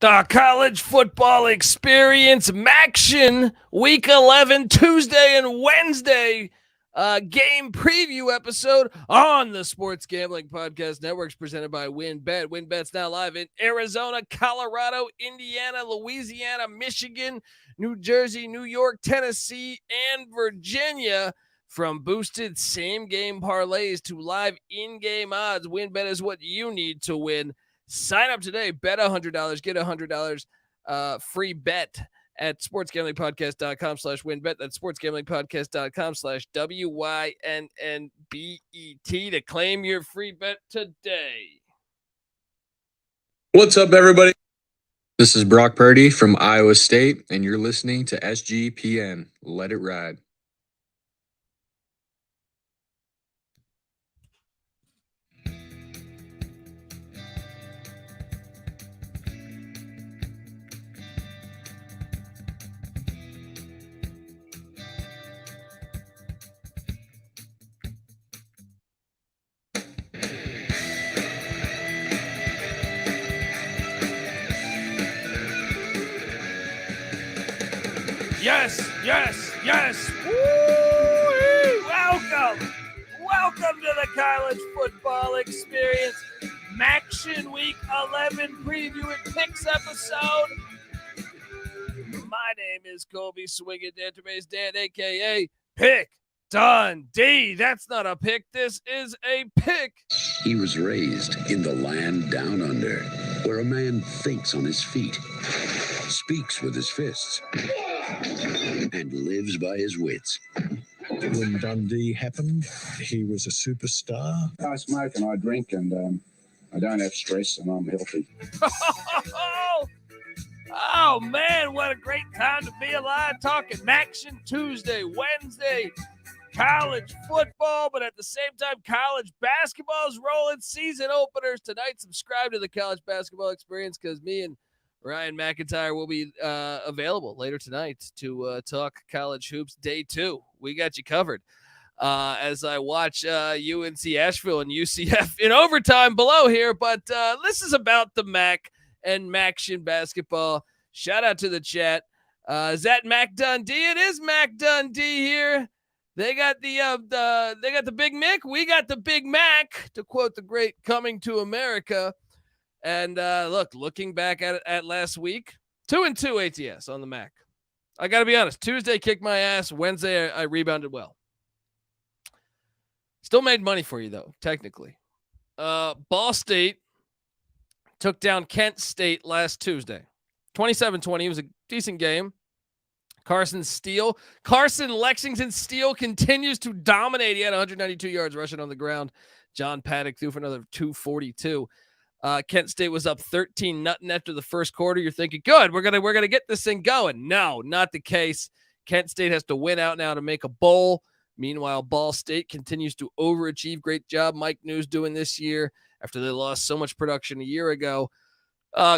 The college football experience, MACtion, week 11, Tuesday and Wednesday game preview episode on the Sports Gambling Podcast Networks presented by WinBet. WinBet's now live in Arizona, Colorado, Indiana, Louisiana, Michigan, New Jersey, New York, Tennessee, and Virginia. From boosted same-game parlays to live in-game odds, WinBet is what you need to win. Sign up today, bet $100, get $100 free bet at sportsgamblingpodcast.com/winbet. That's sportsgamblingpodcast.com/WYNNBET to claim your free bet today. What's up, everybody? This is Brock Purdy from Iowa State, and you're listening to SGPN. Let it ride. Yes. Woo-wee. Welcome to the college football experience. MACtion week 11 preview and picks episode. My name is Colby Swinging Database Dan, a.k.a. Pick Dundee. That's not a pick. This is a pick. He was raised in the land down under, where a man thinks on his feet, speaks with his fists, and lives by his wits. When Dundee happened, he was a superstar. I smoke and I drink and I don't have stress and I'm healthy. Oh, man, what a great time to be alive. Talking MACtion Tuesday, Wednesday, college football, but at the same time, college basketball is rolling. Season openers tonight. Subscribe to the college basketball experience because me and Ryan McIntyre will be available later tonight to talk college hoops day 2. We got you covered as I watch UNC Asheville and UCF in overtime below here. But this is about the MAC and MACtion basketball. Shout out to the chat. Is that Mac Dundee? It is Mac Dundee here. They got the Big Mick. We got the Big Mac, to quote the great Coming to America. And looking back at last week, 2-2 ATS on the MAC. I got to be honest. Tuesday kicked my ass. Wednesday I rebounded well. Still made money for you though, technically. Ball State took down Kent State last Tuesday, 27-20. It was a decent game. Carson Lexington Steele continues to dominate. He had 192 yards rushing on the ground. John Paddock threw for another 242. Kent State was up 13-0 after the first quarter. You're thinking, good, we're gonna get this thing going. No, not the case. Kent State has to win out now to make a bowl. Meanwhile, Ball State continues to overachieve. Great job Mike News doing this year after they lost so much production a year ago.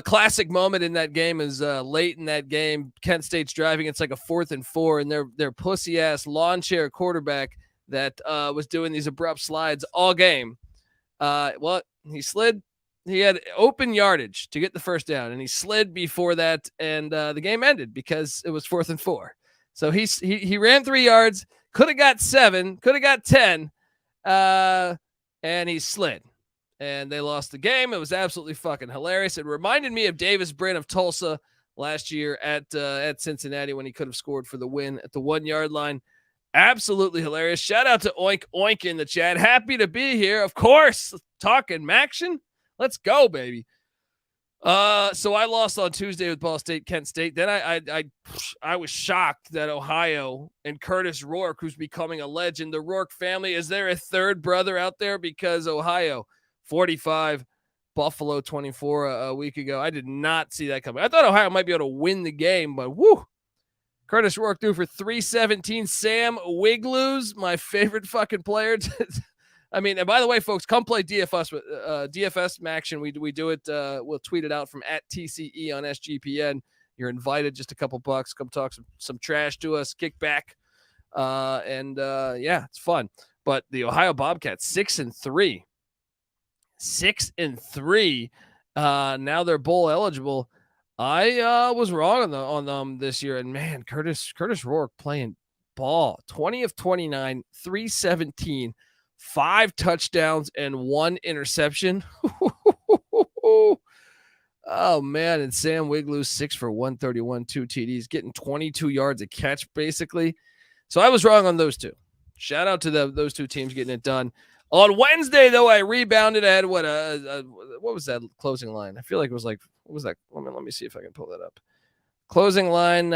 Classic moment in that game is late in that game. Kent State's driving. It's like a 4th and 4, and their pussy ass lawn chair quarterback that was doing these abrupt slides all game. He slid. He had open yardage to get the first down, and he slid before that, and the game ended because it was 4th and 4. So he ran 3 yards, could have got 7, could have got 10, and he slid. And they lost the game. It was absolutely fucking hilarious. It reminded me of Davis Brin of Tulsa last year at Cincinnati when he could have scored for the win at the 1-yard line. Absolutely hilarious. Shout out to Oink Oink in the chat. Happy to be here. Of course, talking MACtion. Let's go, baby. So I lost on Tuesday with Ball State, Kent State. Then I was shocked that Ohio and Kurtis Rourke, who's becoming a legend, the Rourke family, is there a third brother out there? Because Ohio 45, Buffalo 24 a week ago. I did not see that coming. I thought Ohio might be able to win the game, but whoo. Kurtis Rourke threw for 317. Sam Wiglues, my favorite fucking player. I mean, and by the way, folks, come play DFS with DFS MACtion. We do it. We'll tweet it out from @TCE on SGPN. You're invited. Just a couple bucks. Come talk some trash to us. Kick back, and it's fun. But the Ohio Bobcats 6-3. 6-3. Now they're bowl eligible. I was wrong on them this year, and man, Kurtis Rourke playing ball. 20 of 29, 317, 5 touchdowns, and 1 interception. Oh man, and Sam Wigloo 6 for 131, 2 TDs, getting 22 yards a catch basically. So I was wrong on those two. Shout out to those two teams getting it done. On Wednesday, though, I rebounded. I had what was that closing line? I feel like it was like, what was that? Let me see if I can pull that up. Closing line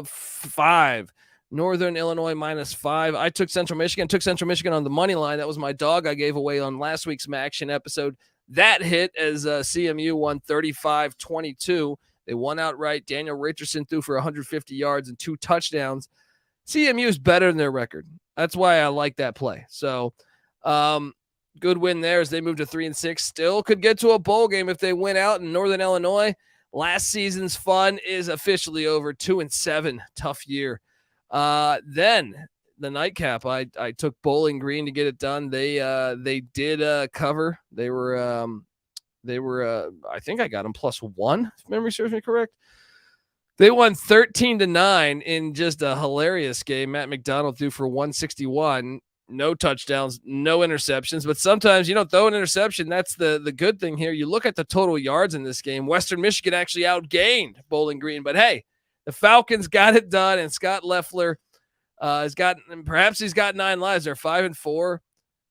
5. Northern Illinois -5. I took Central Michigan on the money line. That was my dog I gave away on last week's MACtion episode. That hit as CMU won 35-22. They won outright. Daniel Richardson threw for 150 yards and 2 touchdowns. CMU is better than their record. That's why I like that play. So, good win there as they moved to 3-6. Still could get to a bowl game if they win out in Northern Illinois. Last season's fun is officially over. 2-7, tough year. Then the nightcap, I took Bowling Green to get it done. They did cover. They were I think I got them +1, if memory serves me correct. They won 13-9 in just a hilarious game. Matt McDonald threw for 161, no touchdowns, no interceptions. But sometimes you don't throw an interception. That's the good thing here. You look at the total yards in this game. Western Michigan actually outgained Bowling Green. But hey, the Falcons got it done, and Scott Loeffler he's got 9 lives. They're 5-4,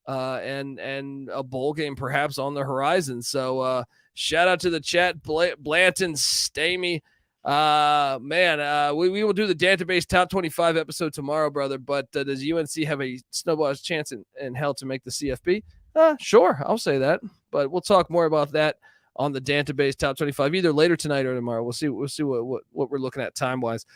and a bowl game perhaps on the horizon. So shout out to the chat, Blanton, Stamey. We will do the database top 25 episode tomorrow, brother. But does UNC have a snowball's chance in hell to make the CFP? Sure, I'll say that. But we'll talk more about that on the database top 25 either later tonight or tomorrow. We'll see what we're looking at time wise.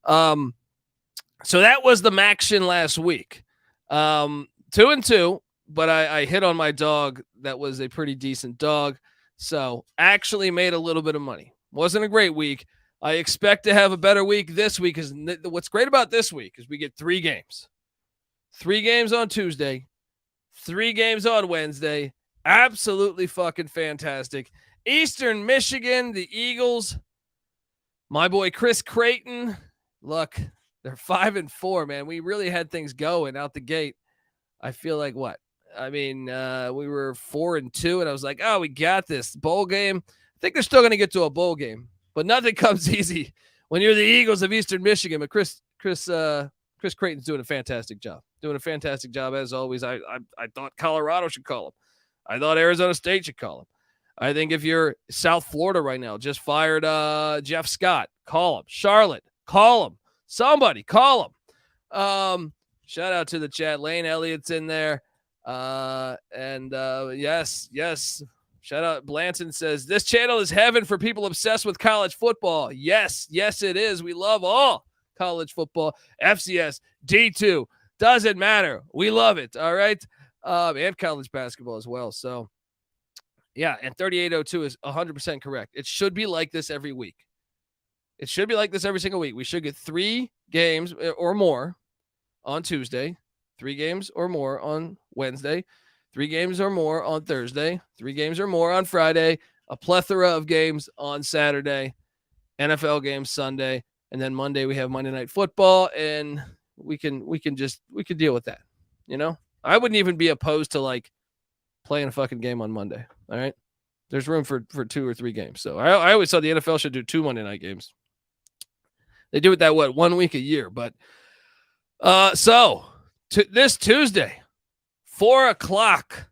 So that was the MACtion last week. 2-2, but I hit on my dog. That was a pretty decent dog. So actually made a little bit of money. Wasn't a great week. I expect to have a better week this week. Because what's great about this week is we get 3 games. 3 games on Tuesday, 3 games on Wednesday. Absolutely fucking fantastic. Eastern Michigan, the Eagles. My boy Chris Creighton. Look, they're 5-4, man. We really had things going out the gate. I feel like what? I mean, we were 4-2, and I was like, oh, we got this. Bowl game. I think they're still going to get to a bowl game. But nothing comes easy when you're the Eagles of Eastern Michigan. But Chris Creighton's doing a fantastic job. Doing a fantastic job as always. I thought Colorado should call him. I thought Arizona State should call him. I think if you're South Florida right now, just fired Jeff Scott, call him. Charlotte, call him. Somebody call him. Shout out to the chat. Lane Elliott's in there. Yes. Shout out. Blanton says, this channel is heaven for people obsessed with college football. Yes, it is. We love all college football. FCS, D2, doesn't matter. We love it. All right. And college basketball as well. So, yeah. And 3802 is 100% correct. It should be like this every week. It should be like this every single week. We should get 3 games or more on Tuesday, 3 games or more on Wednesday, 3 games or more on Thursday, 3 games or more on Friday, a plethora of games on Saturday, NFL games Sunday, and then Monday we have Monday Night Football, and we can deal with that. You know, I wouldn't even be opposed to like playing a fucking game on Monday. All right, there's room for 2 or 3 games. So I always thought the NFL should do 2 Monday night games. They do it that 1 week a year, but this Tuesday. 4:00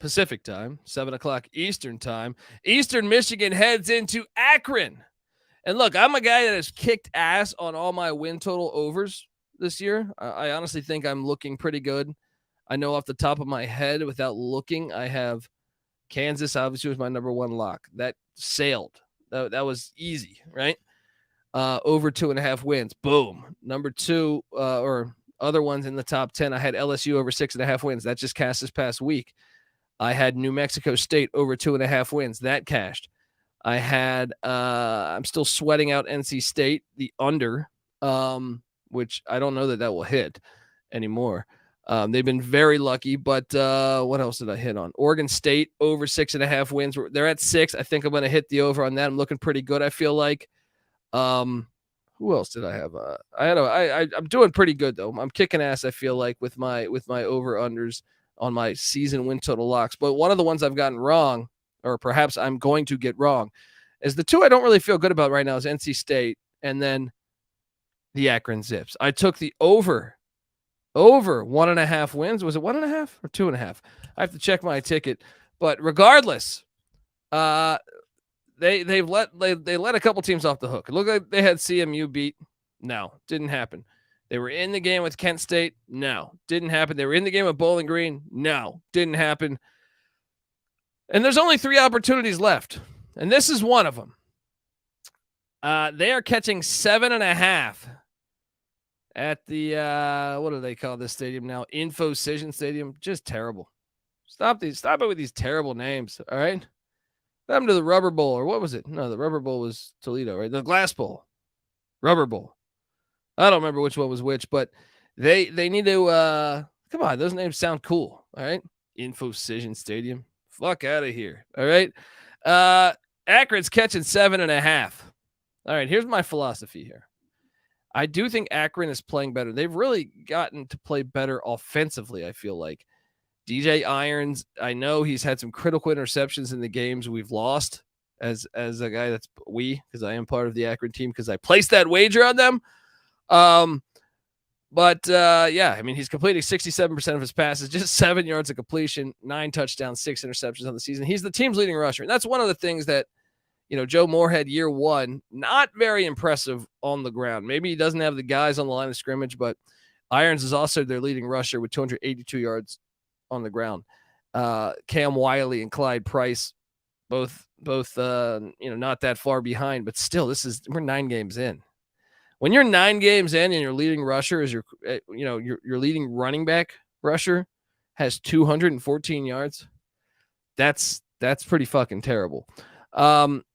Pacific time, 7:00 Eastern time. Eastern Michigan heads into Akron. And look, I'm a guy that has kicked ass on all my win total overs this year. I honestly think I'm looking pretty good. I know off the top of my head without looking, I have Kansas obviously was my number 1 lock. That sailed. That was easy, right? Over 2.5 wins. Boom. Number 2 or other ones in the top 10, I had LSU over 6.5 wins. That just cashed this past week. I had New Mexico State over 2.5 wins. That cashed. I had, I'm still sweating out NC State, the under, which I don't know that will hit anymore. They've been very lucky, but what else did I hit on? Oregon State over 6.5 wins. They're at 6. I think I'm going to hit the over on that. I'm looking pretty good, I feel like. Who else did I have? I'm doing pretty good though. I'm kicking ass, I feel like, with my over unders on my season win total locks. But one of the ones I've gotten wrong, or perhaps I'm going to get wrong, is the two I don't really feel good about right now is NC State and then the Akron Zips. I took the over 1.5 wins. Was it 1.5 or 2.5? I have to check my ticket. But regardless, they let a couple teams off the hook. It looked like they had CMU beat. No, didn't happen. They were in the game with Kent State. No, didn't happen. They were in the game with Bowling Green. No, didn't happen. And there's only 3 opportunities left, and this is one of them. They are catching 7.5 at the what do they call this stadium now? Infocision Stadium. Just terrible. Stop it with these terrible names. All right. What happened to the Rubber Bowl, or what was it? No, the Rubber Bowl was Toledo, right? The Glass Bowl, Rubber Bowl. I don't remember which one was which, but they need to come on. Those names sound cool. All right. Infocision Stadium. Fuck out of here. All right. Akron's catching 7.5. All right. Here's my philosophy here. I do think Akron is playing better. They've really gotten to play better offensively, I feel like. DJ Irons, I know he's had some critical interceptions in the games we've lost as a guy because I am part of the Akron team because I placed that wager on them. Yeah, I mean, he's completing 67% of his passes, just 7 yards of completion, 9 touchdowns, 6 interceptions on the season. He's the team's leading rusher. And that's one of the things that, Joe Moorhead year 1, not very impressive on the ground. Maybe he doesn't have the guys on the line of scrimmage, but Irons is also their leading rusher with 282 yards on the ground. Cam Wiley and Clyde Price, both not that far behind, but still, we're 9 games in. When you're 9 games in and your leading rusher is your leading running back rusher has 214 yards, that's pretty fucking terrible.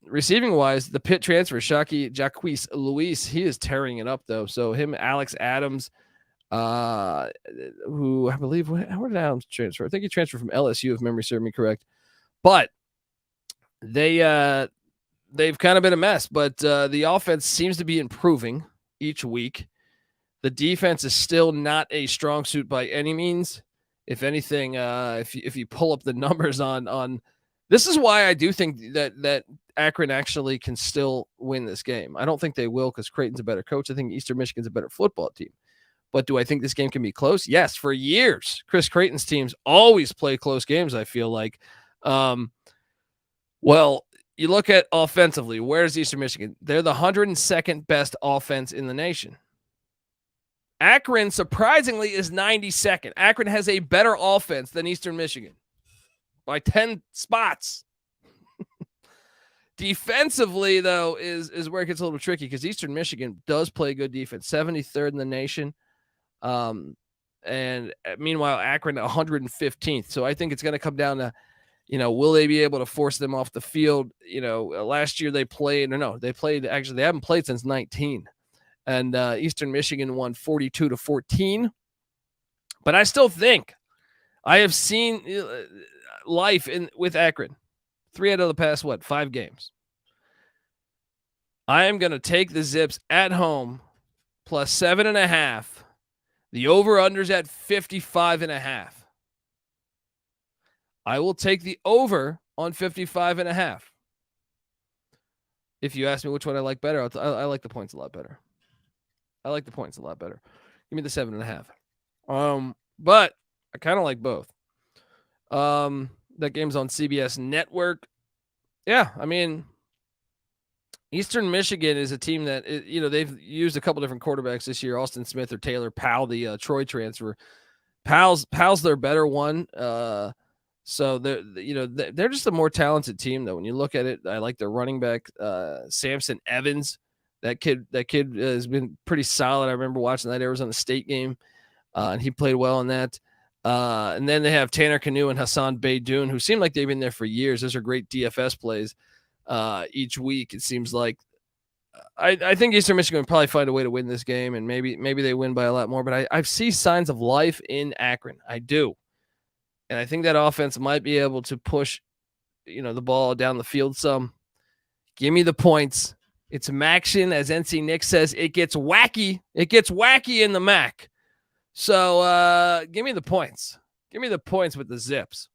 Receiving wise, the Pitt transfer, Jacquees Luis, he is tearing it up though. So him, Alex Adams, who I believe, where did Adams transfer? I think he transferred from LSU, if memory serves me correct. But they've kind of been a mess, but the offense seems to be improving each week. The defense is still not a strong suit by any means. If anything, if you pull up the numbers on this is why I do think that Akron actually can still win this game. I don't think they will because Creighton's a better coach. I think Eastern Michigan's a better football team. But do I think this game can be close? Yes, for years. Chris Creighton's teams always play close games, I feel like. Well, you look at offensively, where's Eastern Michigan? They're the 102nd best offense in the nation. Akron, surprisingly, is 92nd. Akron has a better offense than Eastern Michigan by 10 spots. Defensively, though, is where it gets a little tricky because Eastern Michigan does play good defense, 73rd in the nation. And meanwhile, Akron 115th. So I think it's going to come down to, will they be able to force them off the field? Last year they haven't played since 19. And Eastern Michigan won 42-14. But I still think I have seen life with Akron. 3 out of the past, 5 games. I am going to take the Zips at home plus 7.5. The over-under's at 55.5. I will take the over on 55.5. If you ask me which one I like better, I like the points a lot better. Give me the 7.5. But I kind of like both. That game's on CBS Network. Yeah, I mean, Eastern Michigan is a team that, they've used a couple different quarterbacks this year, Austin Smith or Taylor Powell, the Troy transfer. Powell's their better one. So they're just a more talented team, though. When you look at it, I like their running back, Samson Evans. That kid has been pretty solid. I remember watching that Arizona State game, and he played well in that. And then they have Tanner Canoe and Hassan Beydoun, who seem like they've been there for years. Those are great DFS plays each week, it seems like. I think Eastern Michigan would probably find a way to win this game, and maybe they win by a lot more. But I see signs of life in Akron. I do, and I think that offense might be able to push, the ball down the field some. Give me the points. It's MACtion, as NC Nick says. It gets wacky. It gets wacky in the MAC. So give me the points. Give me the points with the Zips.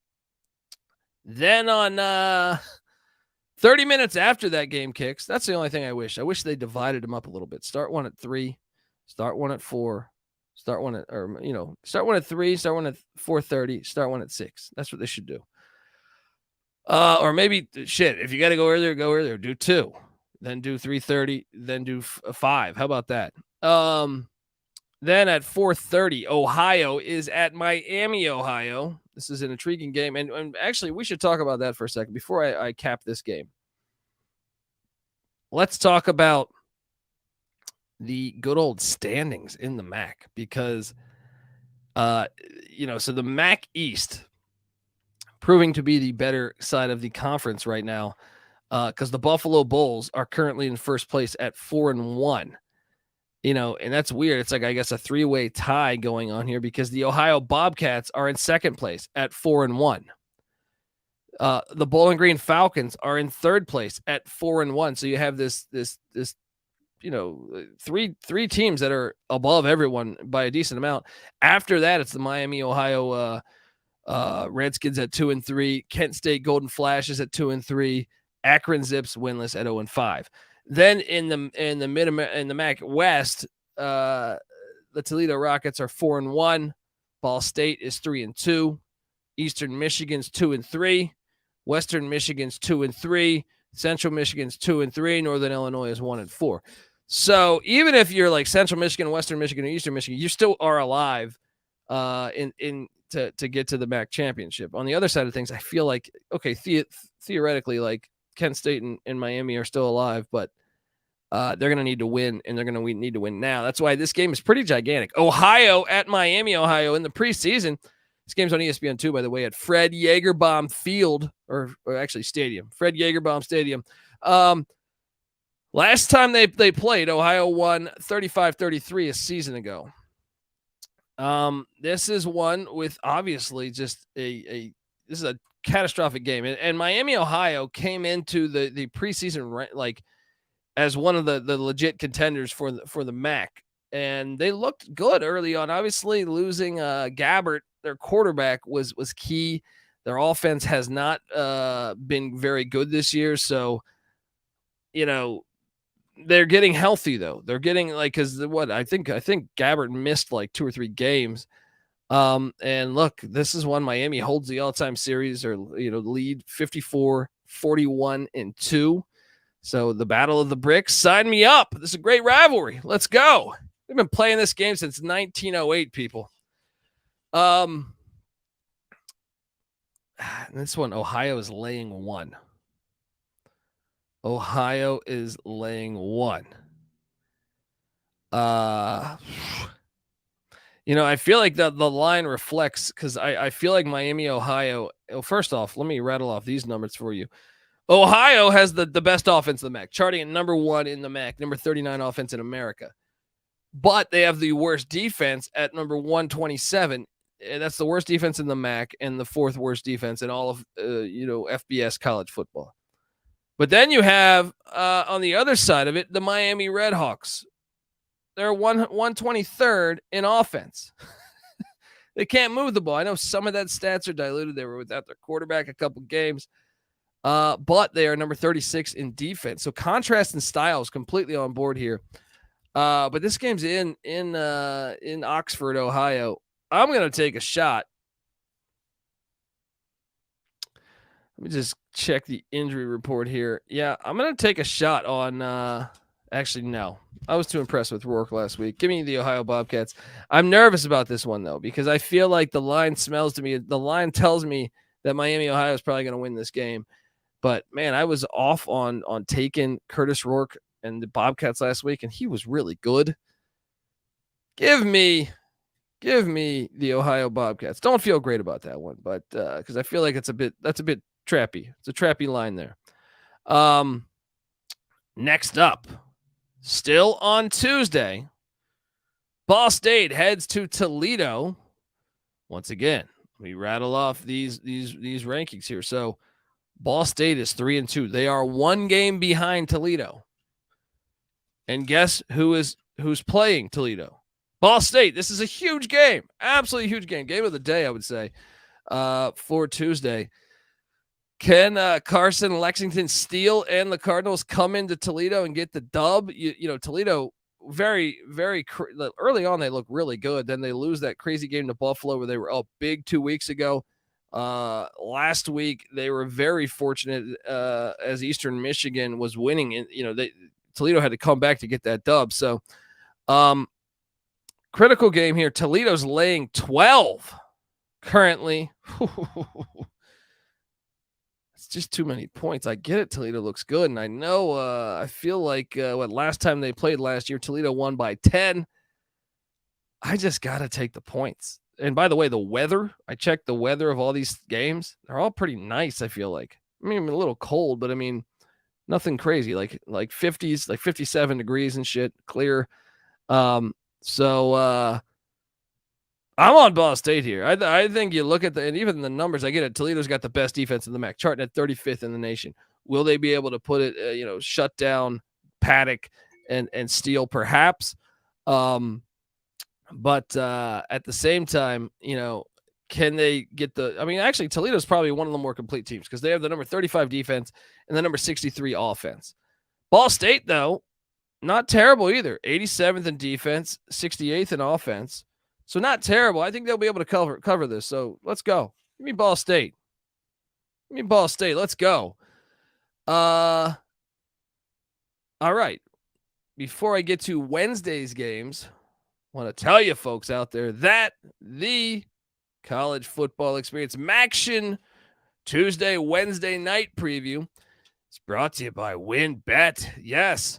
Then on 30 minutes after that game kicks, that's the only thing I wish. I wish they divided them up a little bit. Start one at 3, start one at 4, start one at 3, start one at 4:30, start one at 6. That's what they should do. Or maybe if you got to go earlier, do 2, then do 3:30, then do 5. How about that? Then at 4:30, Ohio is at Miami, Ohio. This is an intriguing game. And actually, we should talk about that for a second before I cap this game. Let's talk about the good old standings in the MAC because, so the MAC East proving to be the better side of the conference right now because the Buffalo Bulls are currently in first place at 4-1. And that's weird. It's like, I guess, a 3-way tie going on here because the Ohio Bobcats are in second place at 4-1. The Bowling Green Falcons are in third place at 4-1. So you have this three teams that are above everyone by a decent amount. After that, it's the Miami, Ohio Redskins at 2-3, Kent State Golden Flashes at 2-3, Akron Zips winless at 0-5. Then in the MAC West, the Toledo Rockets are 4-1. Ball State is 3-2. Eastern Michigan's 2-3. Western Michigan's 2-3. Central Michigan's 2-3. Northern Illinois is 1-4. So even if you're like Central Michigan, Western Michigan, or Eastern Michigan, you still are alive to get to the MAC championship. On the other side of things, I feel like theoretically, like Kent State and Miami are still alive, but they're going to need to win, and they're going to need to win now. That's why this game is pretty gigantic. Ohio at Miami, Ohio in the preseason. This game's on ESPN2, by the way, at Fred Yeagerbaum Field, or actually Stadium. Fred Yeagerbaum Stadium. Last time they played, Ohio won 35-33 a season ago. This is one with obviously just this is a catastrophic game. And Miami, Ohio came into the preseason like as one of the legit contenders for the MAC. And they looked good early on. Obviously, losing Gabbert, their quarterback, was key. Their offense has not been very good this year. So, they're getting healthy though. They're getting I think Gabbert missed like 2 or 3 games. And look, this is one Miami holds the all-time series or lead 54-41-2. So the Battle of the Bricks, sign me up. This is a great rivalry. Let's go. We've been playing this game since 1908, people. This one, Ohio is laying 1. Ohio is laying 1. I feel like the line reflects because I feel like Miami, Ohio. First off, let me rattle off these numbers for you. Ohio has the best offense in the MAC, charting at number 1 in the MAC, number 39 offense in America. But they have the worst defense at number 127. That's the worst defense in the MAC and the 4th worst defense in all of FBS college football. But then you have on the other side of it, the Miami Redhawks. They're 123rd in offense. They can't move the ball. I know some of that stats are diluted. They were without their quarterback a couple games. But they are number 36 in defense. So contrast and style is completely on board here. But this game's in Oxford, Ohio. I'm going to take a shot. Let me just check the injury report here. Yeah, I'm going to take a shot on actually, no. I was too impressed with Rourke last week. Give me the Ohio Bobcats. I'm nervous about this one, though, because I feel like the line smells to me. The line tells me that Miami, Ohio is probably going to win this game. But, man, I was off on taking Kurtis Rourke and the Bobcats last week, and he was really good. Give me the Ohio Bobcats. Don't feel great about that one, but because I feel like that's a bit trappy. It's a trappy line there. Next up, Still on Tuesday, Ball State heads to Toledo. Once again, we rattle off these rankings here. So Ball State is 3-2. They are 1 game behind Toledo. And guess who's playing Toledo? Ball State. This is a huge game. Absolutely huge game. Game of the day, I would say, for Tuesday. Can Carson, Lexington, Steele, and the Cardinals come into Toledo and get the dub? You know, Toledo, very, very early on, they look really good. Then they lose that crazy game to Buffalo where they were up big 2 weeks ago. Last week, they were very fortunate as Eastern Michigan was winning. And, you know, Toledo had to come back to get that dub. So, critical game here. Toledo's laying 12 currently. It's just too many points. I get it. Toledo looks good. And I know, I feel like last time they played last year, Toledo won by 10. I just got to take the points. And by the way, the weather, I checked the weather of all these games. They're all pretty nice, I feel like. I mean, a little cold, but I mean, nothing crazy. Like 50s, like 57 degrees and shit, clear. So I'm on Ball State here. I think you look at and even the numbers, I get it. Toledo's got the best defense in the MAC, charting at 35th in the nation. Will they be able to put it, shut down Paddock and Steele perhaps? But at the same time, can they get actually Toledo's probably one of the more complete teams because they have the number 35 defense and the number 63 offense. Ball State, though, not terrible either. 87th in defense, 68th in offense. So not terrible. I think they'll be able to cover this. So let's go. Give me Ball State. Let's go. All right. Before I get to Wednesday's games, I want to tell you folks out there that the college football experience MACtion Tuesday, Wednesday night preview is brought to you by WinBet. Yes.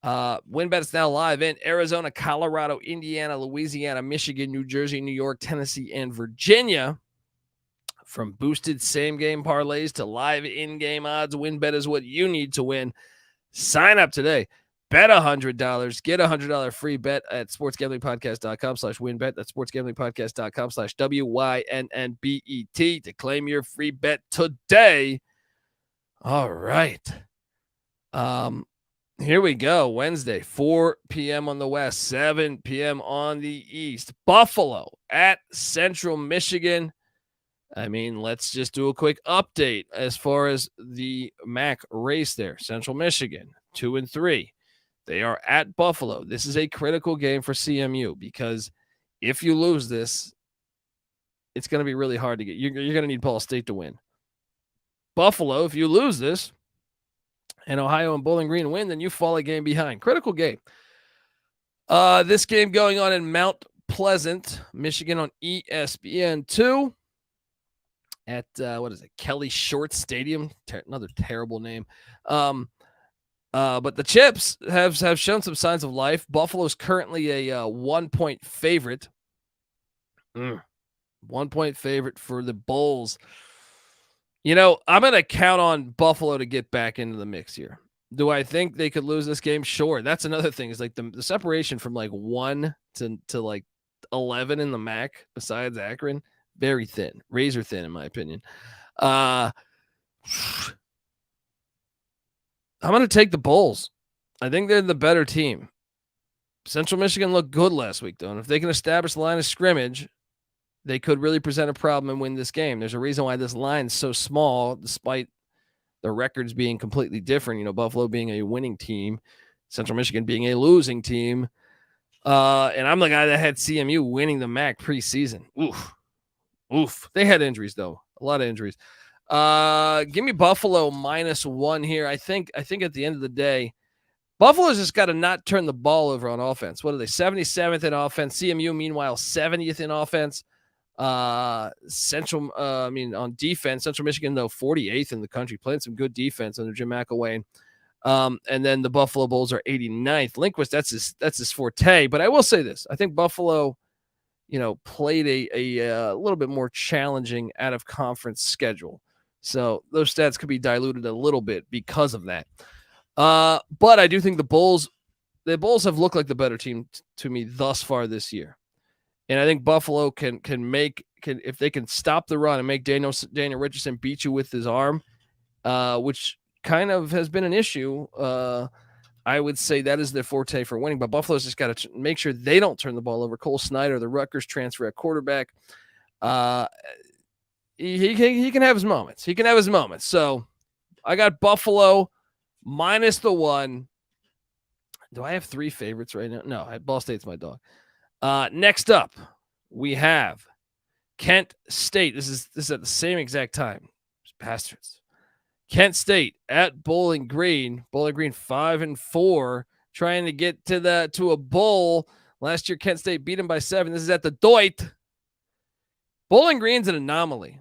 WinBet is now live in Arizona, Colorado, Indiana, Louisiana, Michigan, New Jersey, New York, Tennessee, and Virginia. From boosted same-game parlays to live in-game odds, WinBet is what you need to win. Sign up today. Bet $100. Get a $100 free bet at sportsgamblingpodcast.com/winbet. That's sportsgamblingpodcast.com/WYNNBET to claim your free bet today. All right. Here we go. Wednesday, 4 p.m. on the west, 7 p.m. on the east. Buffalo at Central Michigan. I mean, let's just do a quick update as far as the MAC race there. Central Michigan, 2-3. They are at Buffalo. This is a critical game for CMU because if you lose this, it's going to be really hard to get. You're going to need Ball State to win. Buffalo, if you lose this, and Ohio and Bowling Green win, then you fall a game behind. Critical game. This game going on in Mount Pleasant, Michigan on ESPN2 at, Kelly Short Stadium. Another terrible name. But the Chips have shown some signs of life. Buffalo's currently a 1-point favorite. 1-point favorite for the Bulls. I'm going to count on Buffalo to get back into the mix here. Do I think they could lose this game? Sure. That's another thing is like the separation from like 1 to like 11 in the MAC besides Akron, very thin, razor thin, in my opinion. I'm going to take the Bulls. I think they're the better team. Central Michigan looked good last week, though. And if they can establish the line of scrimmage, they could really present a problem and win this game. There's a reason why this line is so small, despite the records being completely different. Buffalo being a winning team, Central Michigan being a losing team. And I'm the guy that had CMU winning the MAC preseason. Oof. They had injuries, though. A lot of injuries. Give me Buffalo -1 here. I think at the end of the day, Buffalo's just got to not turn the ball over on offense. What are they? 77th in offense. CMU, meanwhile, 70th in offense. On defense, Central Michigan, though, 48th in the country, playing some good defense under Jim McElwain. And then the Buffalo Bulls are 89th. Lindquist, that's his forte. But I will say this. I think Buffalo, played a little bit more challenging out of conference schedule. So those stats could be diluted a little bit because of that. But I do think the Bulls the Bulls have looked like the better team to me thus far this year. And I think Buffalo can if they can stop the run and make Daniel Richardson beat you with his arm, which kind of has been an issue. I would say that is their forte for winning, but Buffalo's just got to make sure they don't turn the ball over. Cole Snyder, the Rutgers transfer at quarterback, he can have his moments. He can have his moments. So I got Buffalo minus the 1. Do I have 3 favorites right now? No, Ball State's my dog. Next up, we have Kent State. This is at the same exact time. Bastards. Kent State at Bowling Green. Bowling Green 5-4, trying to get to a bowl. Last year, Kent State beat them by 7. This is at the Doit. Bowling Green's an anomaly.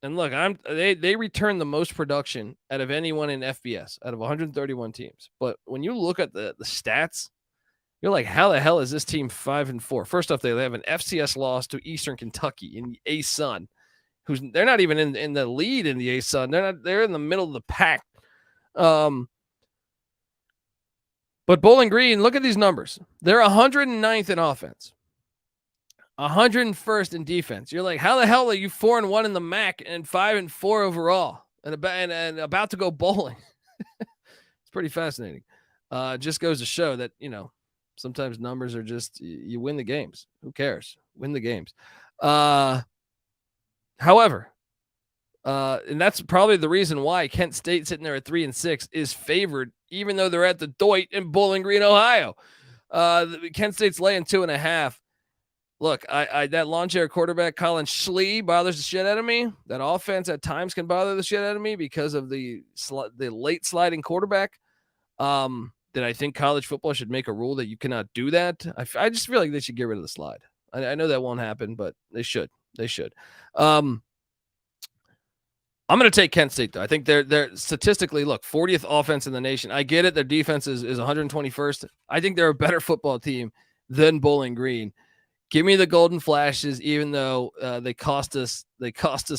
And look, they return the most production out of anyone in FBS, out of 131 teams. But when you look at the stats, you're like, how the hell is this team 5-4? First off, they have an FCS loss to Eastern Kentucky in the A-Sun. They're not even in the lead in the A-Sun. They're in the middle of the pack. But Bowling Green, look at these numbers. They're 109th in offense, 101st in defense. You're like, how the hell are you 4-1 in the MAC and 5-4 overall and about to go bowling? It's pretty fascinating. Just goes to show that, sometimes numbers are just, you win the games. Who cares? Win the games. However, and that's probably the reason why Kent State sitting there at 3-6 is favored, even though they're at the Doit in Bowling Green, Ohio. Kent State's laying 2.5. Look, that lawn chair quarterback Colin Schlee bothers the shit out of me. That offense at times can bother the shit out of me because of the late sliding quarterback. That I think college football should make a rule that you cannot do that. I just feel like they should get rid of the slide. I know that won't happen, but they should. They should. I'm going to take Kent State, though. I think they're statistically, look, 40th offense in the nation. I get it. Their defense is 121st. I think they're a better football team than Bowling Green. Give me the Golden Flashes, even though they cost us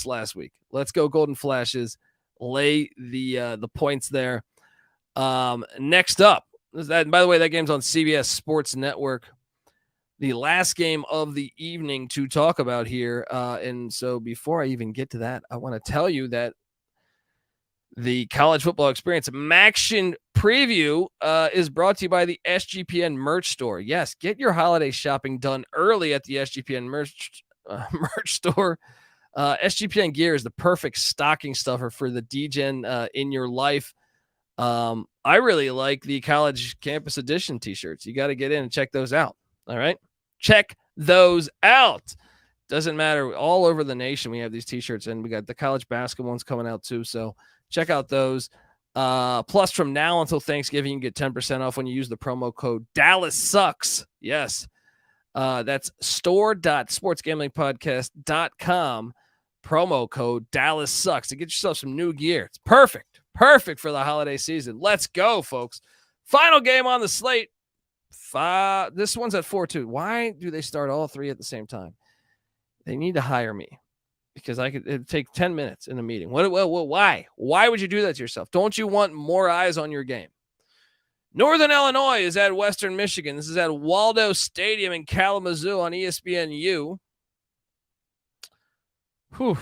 last week. Let's go Golden Flashes. Lay the points there. Next up, by the way, that game's on CBS Sports Network. The last game of the evening to talk about here. And so before I even get to that, I want to tell you that the College Football Experience MACtion preview is brought to you by the SGPN merch store. Yes, get your holiday shopping done early at the SGPN merch store. SGPN gear is the perfect stocking stuffer for the DGen in your life. I really like the College Campus Edition t-shirts. You got to get in and check those out. All right. Check those out. Doesn't matter. All over the nation, we have these t-shirts, and we got the college basketball ones coming out too. So check out those. Plus, from now until Thanksgiving, you can get 10% off when you use the promo code DallasSucks. Yes. That's store.sportsgamblingpodcast.com. Promo code DallasSucks to get yourself some new gear. It's perfect. Perfect for the holiday season. Let's go, folks. Final game on the slate. This one's at 4-2. Why do they start all 3 at the same time? They need to hire me because it'd take 10 minutes in a meeting. Why? Why would you do that to yourself? Don't you want more eyes on your game? Northern Illinois is at Western Michigan. This is at Waldo Stadium in Kalamazoo on ESPNU. Whew.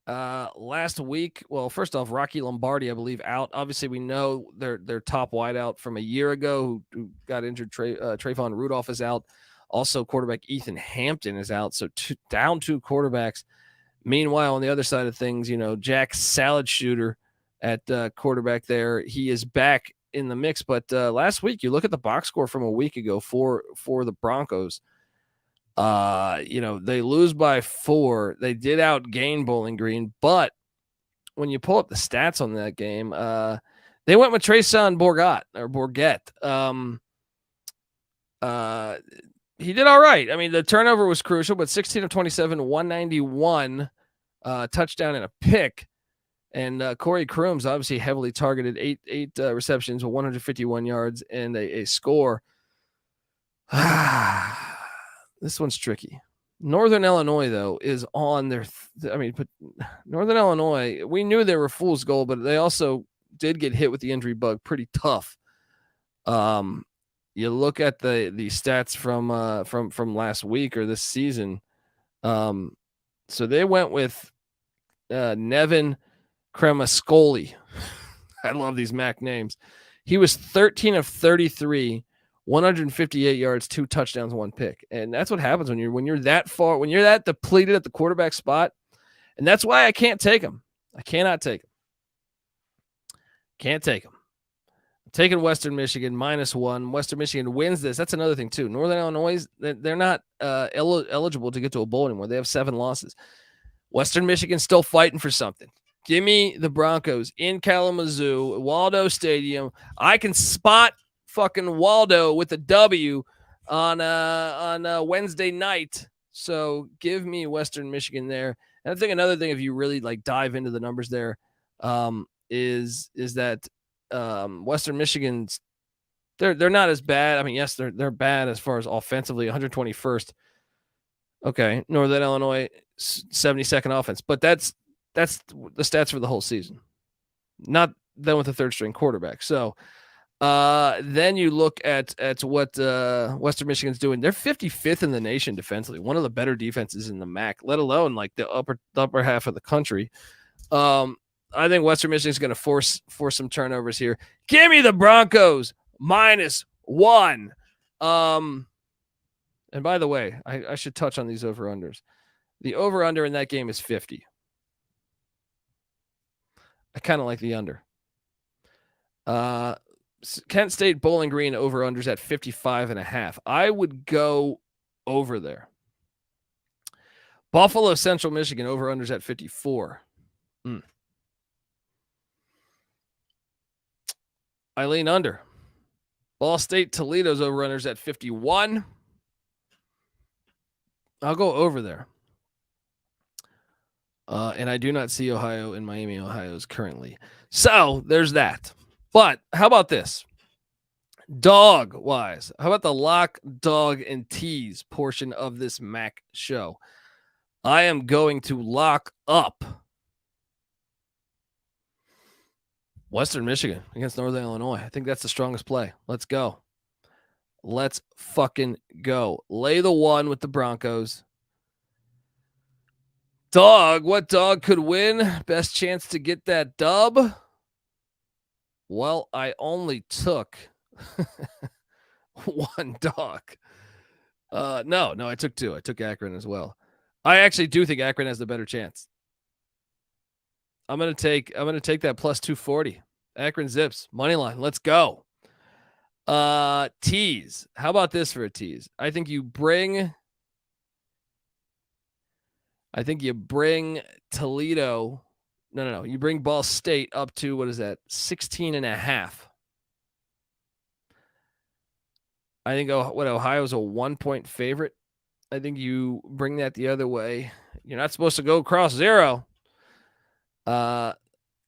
Last week, well, first off, Rocky Lombardi, I believe, out. Obviously, we know their top wideout from a year ago who got injured. Trayvon Rudolph is out. Also, quarterback Ethan Hampton is out. So down 2 quarterbacks. Meanwhile, on the other side of things, Jack Salad Shooter at quarterback there. He is back in the mix. But last week, you look at the box score from a week ago for the Broncos. They lose by 4. They did outgain Bowling Green, but when you pull up the stats on that game, they went with Treyson Bourguet. He did all right. I mean, the turnover was crucial, but 16 of 27, 191, touchdown and a pick. And Corey Crooms obviously heavily targeted, eight receptions with 151 yards and a score. This one's tricky. Northern Illinois, though, is on their but Northern Illinois, we knew they were fool's gold, but they also did get hit with the injury bug pretty tough. you look at the stats from last week or this season. So they went with Nevin Cremascoli. I love these MAC names. He was 13 of 33, 158 yards, 2 touchdowns, 1 pick. And that's what happens when you're that far, when you're that depleted at the quarterback spot. And that's why I can't take him. I cannot take him. Can't take him. I'm taking Western Michigan -1. Western Michigan wins this. That's another thing too. Northern Illinois, they're not eligible to get to a bowl anymore. They have 7 losses. Western Michigan's still fighting for something. Give me the Broncos in Kalamazoo, Waldo Stadium. I can spot fucking Waldo with a W on Wednesday night. So give me Western Michigan there. And I think another thing, if you really like dive into the numbers there, is that Western Michigan's they're not as bad. I mean, yes, they're bad as far as offensively, 121st. Okay, Northern Illinois 72nd offense, but that's the stats for the whole season. Not them with a third string quarterback. So then you look at what Western Michigan's doing. They're 55th in the nation defensively, one of the better defenses in the MAC, let alone like the upper half of the country. I think Western Michigan's going to force some turnovers here. Give me the Broncos -1. And by the way, I should touch on these over-unders. The over-under in that game is 50. I kind of like the under. Kent State Bowling Green over-unders at 55.5. I would go over there. Buffalo Central Michigan over-unders at 54. I lean under. Ball State Toledo's over-unders at 51. I'll go over there. And I do not see Ohio and Miami Ohio's currently. So there's that. But how about this? Dog-wise, how about the lock, dog, and tease portion of this MAC show? I am going to lock up Western Michigan against Northern Illinois. I think that's the strongest play. Let's go. Let's fucking go. Lay the 1 with the Broncos. Dog, what dog could win? Best chance to get that dub? Well, I only took one dog. No, I took 2. I took Akron as well. I actually do think Akron has the better chance. I'm gonna take that plus 240. Akron Zips money line. Let's go. Tease. How about this for a tease? I think you bring Toledo. No. You bring Ball State up to, what is that? 16.5. I think Ohio's a 1-point favorite. I think you bring that the other way. You're not supposed to go across 0.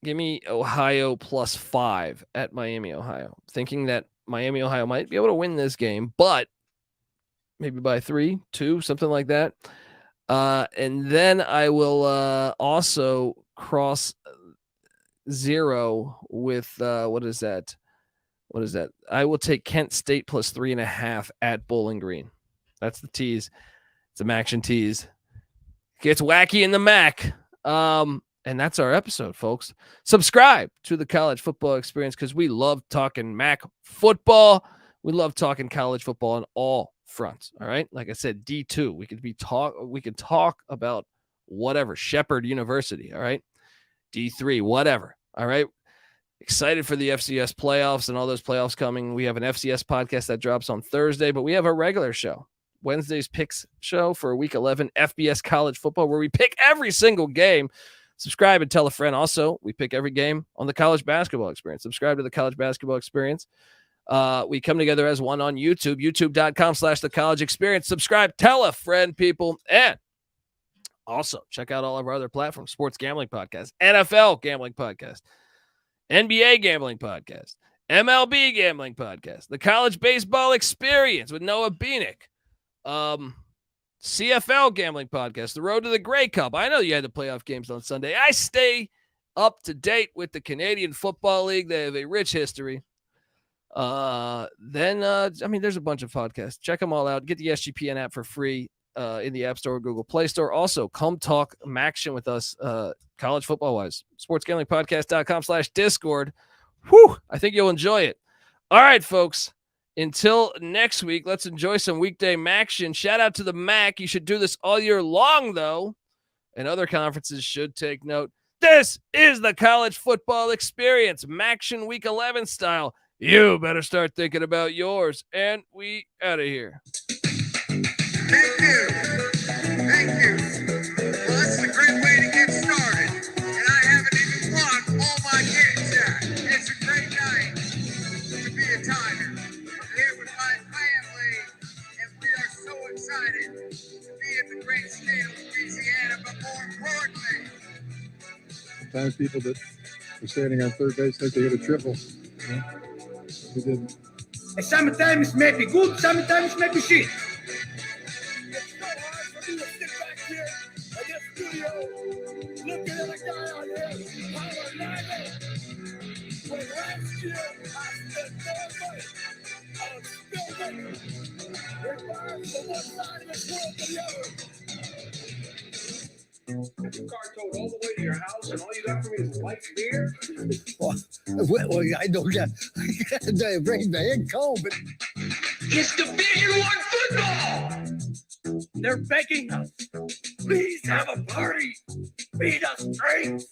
Give me Ohio +5 at Miami, Ohio. Thinking that Miami, Ohio might be able to win this game, but maybe by 3, 2, something like that. And then I will also cross 0 with what is that? I will take Kent State +3.5 at Bowling Green. That's the tease. It's a MACtion tease. Gets wacky in the MAC. And that's our episode, folks. Subscribe to the College Football Experience because we love talking MAC football. We love talking college football on all fronts. All right. Like I said, D2. We could talk about whatever. Shepherd University. All right. D3, whatever. All right. Excited for the FCS playoffs and all those playoffs coming. We have an FCS podcast that drops on Thursday, but we have a regular show. Wednesday's picks show for week 11 FBS college football, where we pick every single game. Subscribe and tell a friend. Also, we pick every game on the College Basketball Experience. Subscribe to the College Basketball Experience. We come together as one on YouTube, youtube.com/the College Experience. Subscribe, tell a friend, people. And also check out all of our other platforms: Sports Gambling Podcast, NFL Gambling Podcast, NBA Gambling Podcast, MLB Gambling Podcast, the College Baseball Experience with Noah Beanick, CFL Gambling Podcast, the Road to the Grey Cup. I know you had the playoff games on Sunday. I stay up to date with the Canadian Football League. They have a rich history. Then there's a bunch of podcasts. Check them all out. Get the SGPN app for free in the App Store or Google Play Store. Also, come talk MACtion with us, college football-wise. sportsgamblingpodcast.com/Discord. Whew, I think you'll enjoy it. All right, folks. Until next week, let's enjoy some weekday MACtion. Shout out to the MAC. You should do this all year long, though. And other conferences should take note. This is the college football experience, MACtion Week 11 style. You better start thinking about yours. And we out of here. Thank you. Well, that's a great way to get started. And I haven't even blocked all my kids yet. It's a great night to be a Tiger. I'm here with my family, and we are so excited to be in the great state of Louisiana, but more importantly, Sometimes people that are standing on third base think they hit a triple. We didn't. Sometimes it may be good, sometimes it may be shit. It's so hard for me to sit back here in this studio looking at a guy out here, Tyler Nagel. When last year I spent more money on still making. It burns from one side of this world to the other. Your car towed all the way to your house, and all you got for me is light beer? Well, I don't got to bring the head comb, but It's Division I football! They're begging us. Please have a party. Feed us drinks.